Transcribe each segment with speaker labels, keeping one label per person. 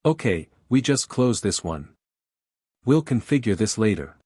Speaker 1: Okay, we just close this one. We'll configure this later.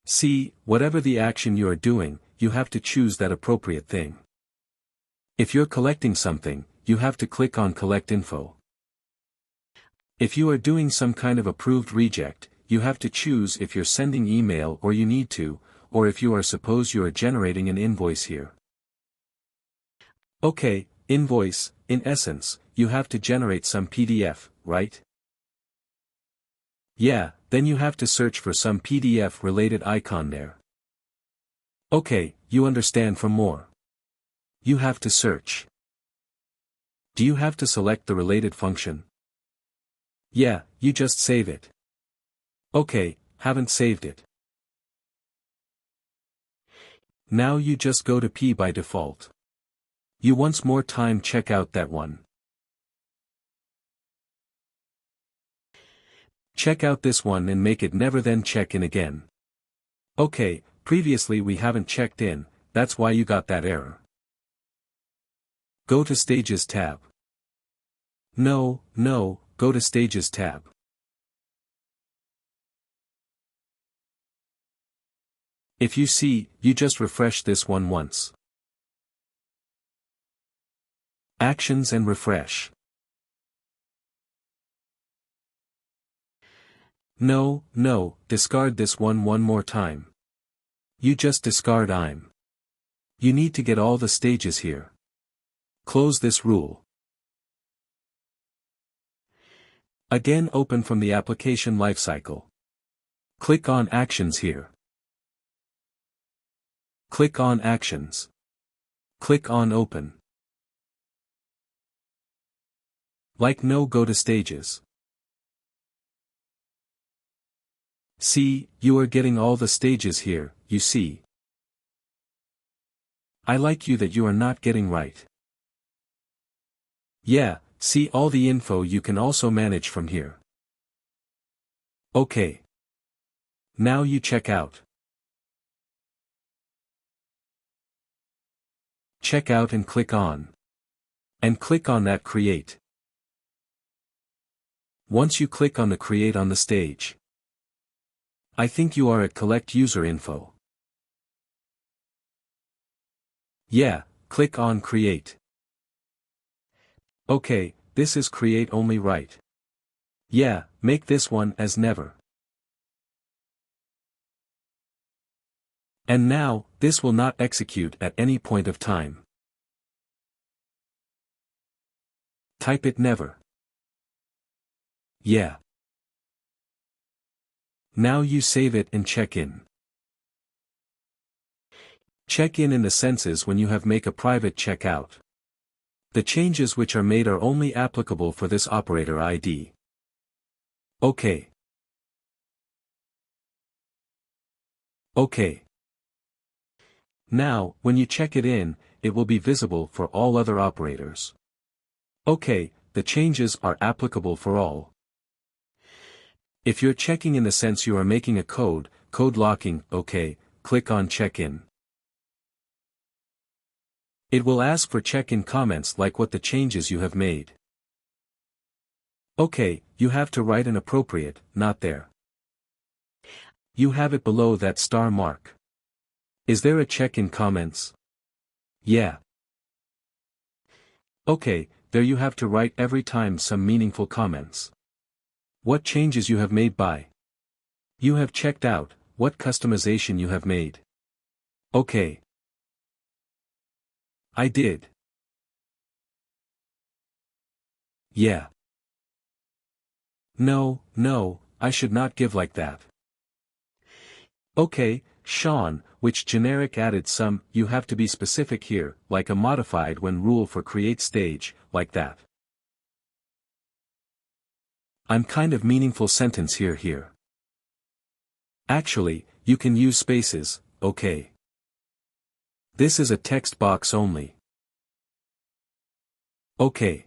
Speaker 1: See, whatever the action you are doing, you have to choose that appropriate thing. If you're collecting something, you have to click on Collect Info. If you are doing some kind of approved reject, you have to choose if you're sending email or you need to, or if you are suppose you are generating an invoice here. Okay, invoice, in essence, you have to generate some PDF, right? Yeah, then you have to search for some PDF related icon there. Okay, you understand from more. You have to search. Do you have to select the related function? Yeah, you just save it. Okay, haven't saved it. Now you just go to P by default. You once more time check out that one. Check out this one and make it never then check in again. Okay, previously we haven't checked in, that's why you got that error. Go to Stages tab. No, go to Stages tab. If you see, you just refresh this one once. Actions and refresh. No, discard this one more time. You just discard I'm. You need to get all the stages here. Close this rule. Again open from the application lifecycle. Click on Actions here. Click on Actions. Click on Open. Like no go to Stages. See, you are getting all the stages here, you see. I like you that you are not getting right. Yeah, see all the info you can also manage from here. Okay. Now you check out. Check out and click on. And click on that Create. Once you click on the Create on the stage. I think you are at Collect User Info. Yeah, click on Create. Okay, this is Create only right. Yeah, make this one as never. And now, this will not execute at any point of time. Type it never. Yeah. Now you save it and check in. Check in the senses when you have make a private checkout. The changes which are made are only applicable for this operator ID. Okay. Okay. Now, when you check it in, it will be visible for all other operators. Okay, the changes are applicable for all. If you're checking in the sense you are making a code locking, okay, click on Check-in. It will ask for check-in comments like what the changes you have made. Okay, you have to write an appropriate, not there. You have it below that star mark. Is there a check-in comments? Yeah. Okay, there you have to write every time some meaningful comments. What changes you have made by. You have checked out, what customization you have made. Okay. I did. Yeah. No, I should not give like that. Okay, Sean, which generic added some, you have to be specific here, like a modified when rule for create stage, like that. I'm kind of meaningful sentence here. Actually, you can use spaces, okay. This is a text box only. Okay.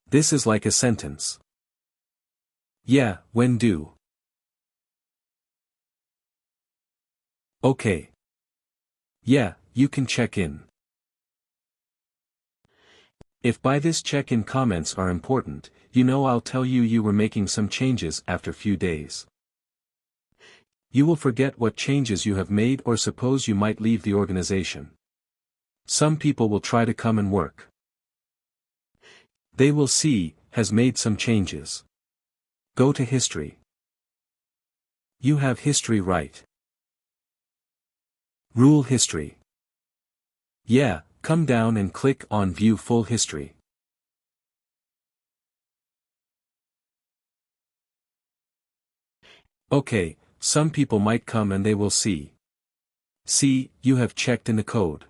Speaker 1: This is like a sentence. Yeah, when do. Okay. Yeah, you can check in. If by this check-in comments are important, you know I'll tell you you were making some changes after few days. You will forget what changes you have made or suppose you might leave the organization. Some people will try to come and work. They will see, has made some changes. Go to history. You have history right. Rule history. Yeah, come down and click on View Full History. Okay, some people might come and they will see. See, you have checked in the code.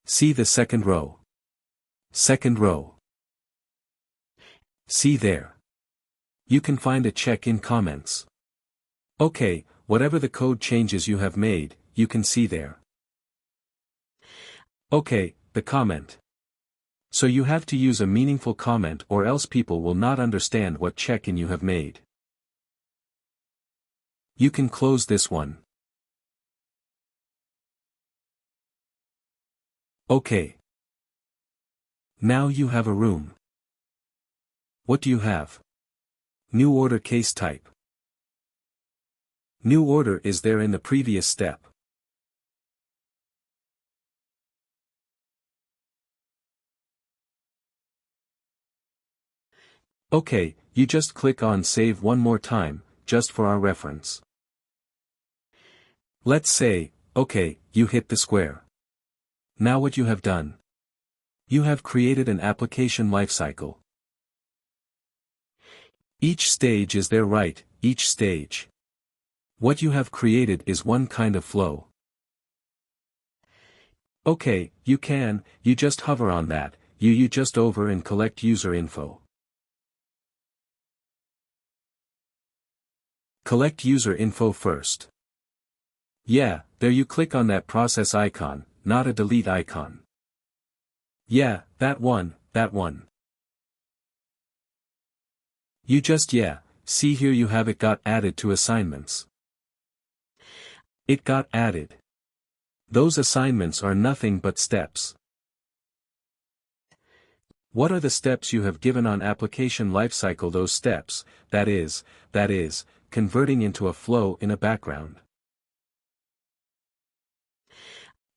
Speaker 1: See the second row. Second row. See there. You can find a check in comments. Okay, whatever the code changes you have made, you can see there. Okay, the comment. So you have to use a meaningful comment or else people will not understand what check-in you have made. You can close this one. Okay. Now you have a room. What do you have? New order case type. New order is there in the previous step. Okay, you just click on Save one more time, just for our reference. Let's say, okay, you hit the square. Now what you have done? You have created an application lifecycle. Each stage is there, right, each stage. What you have created is one kind of flow. Okay, you just hover on that, you just over and collect user info. Collect user info first. Yeah, there you click on that process icon, not a delete icon. Yeah, that one. You just see here you have it got added to assignments. It got added. Those assignments are nothing but steps. What are the steps you have given on application lifecycle? Those steps, that is, converting into a flow in a background.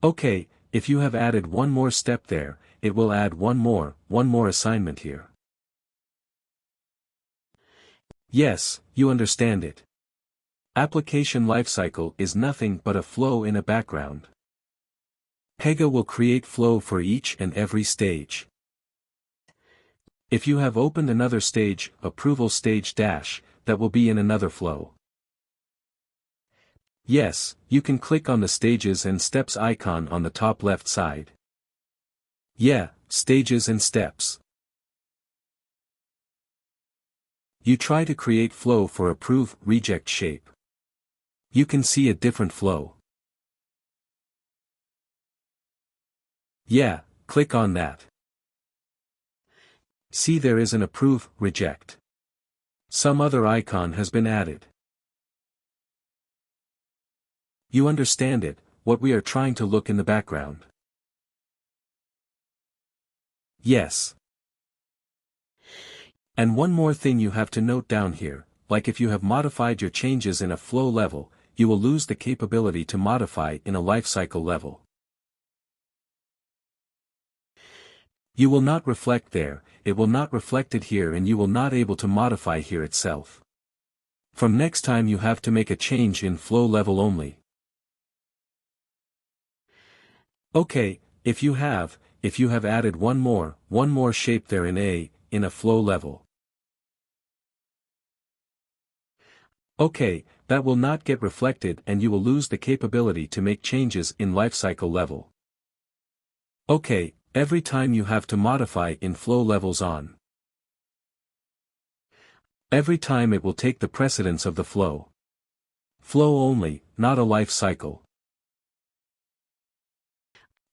Speaker 1: Okay, if you have added one more step there, it will add one more assignment here. Yes, you understand it. Application lifecycle is nothing but a flow in a background. Pega will create flow for each and every stage. If you have opened another stage, approval stage dash, that will be in another flow. Yes, you can click on the stages and steps icon on the top left side. Yeah, stages and steps. You try to create flow for approve, reject shape. You can see a different flow. Yeah, click on that. See there is an approve, reject. Some other icon has been added. You understand it, what we are trying to look in the background. Yes. And one more thing you have to note down here, like if you have modified your changes in a flow level, you will lose the capability to modify in a lifecycle level. You will not reflect there, it will not reflect it here, and you will not able to modify here itself. From next time you have to make a change in flow level only. Okay, if you have added one more shape there in a flow level. Okay, that will not get reflected and you will lose the capability to make changes in lifecycle level. Okay, every time you have to modify in flow levels on. Every time it will take the precedence of the flow. Flow only, not a life cycle.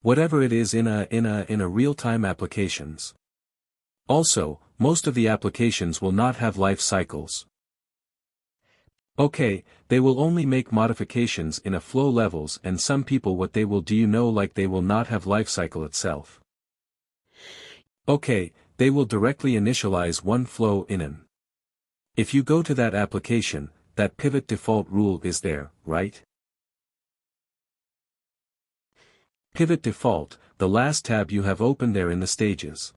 Speaker 1: Whatever it is in a real-time applications. Also, most of the applications will not have life cycles. Okay, they will only make modifications in a flow levels, and some people what they will do like they will not have life cycle itself. Okay, they will directly initialize one flow in an. If you go to that application, that pivot default rule is there, right? Pivot default, the last tab you have opened there in the stages.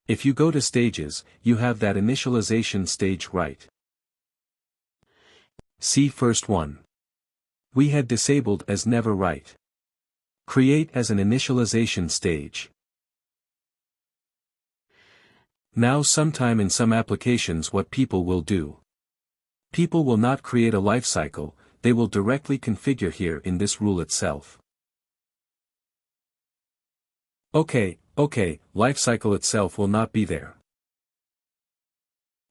Speaker 1: If you go to stages, you have that initialization stage right. See first one. We had disabled as never right. Create as an initialization stage. Now sometime in some applications what people will do. People will not create a lifecycle, they will directly configure here in this rule itself. Okay, lifecycle itself will not be there.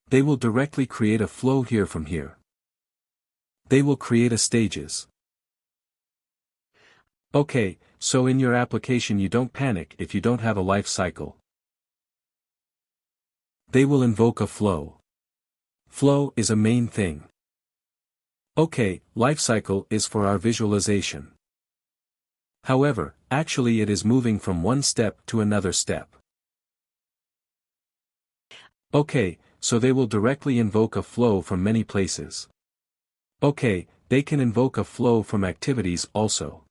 Speaker 1: They will directly create a flow here from here. They will create a stages. Okay, so in your application you don't panic if you don't have a life cycle. They will invoke a flow. Flow is a main thing. Okay, lifecycle is for our visualization. However, actually it is moving from one step to another step. Okay, so they will directly invoke a flow from many places. Okay, they can invoke a flow from activities also.